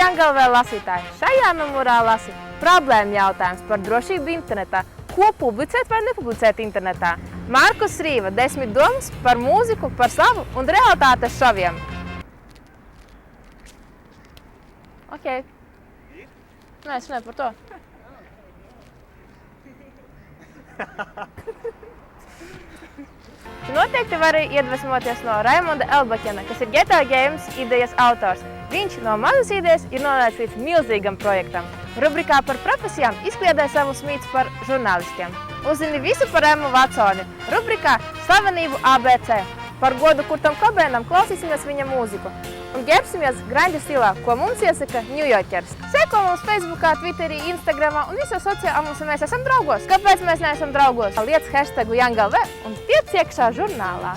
Jangalvē lasītāji, šajā numurā lasi problēma jautājums par drošību internetā. Ko publicēt vai nepublicēt internetā? Markus Rīva 10 domas par mūziku, par savu un realitātes šoviem. Ok. Nē, es runāju par to. Tu noteikti vari iedvesmoties no Raimonda Elbakena, kas ir GTA Games idejas autors. Viņš no mazas idejas ir nonācis līdz milzīgam projektam. Rubrikā par profesijām izkliedē savus mītus par žurnālistiem. Uzzini visu par Emmu Vatsoni. Rubrikā Slavenību ABC. Par godu Kurtam Kobēnam klausīsimies viņa mūziku. Un ģērbsimies grindja stilā, ko mums iesaka ņujorkers. Seko mums Facebookā, Twitterī, Instagramā un visos sociālos, un mēs esam draugos. Kāpēc mēs neesam draugos? Liec hashtagu Jangalvē un tiec iekšā žurnālā.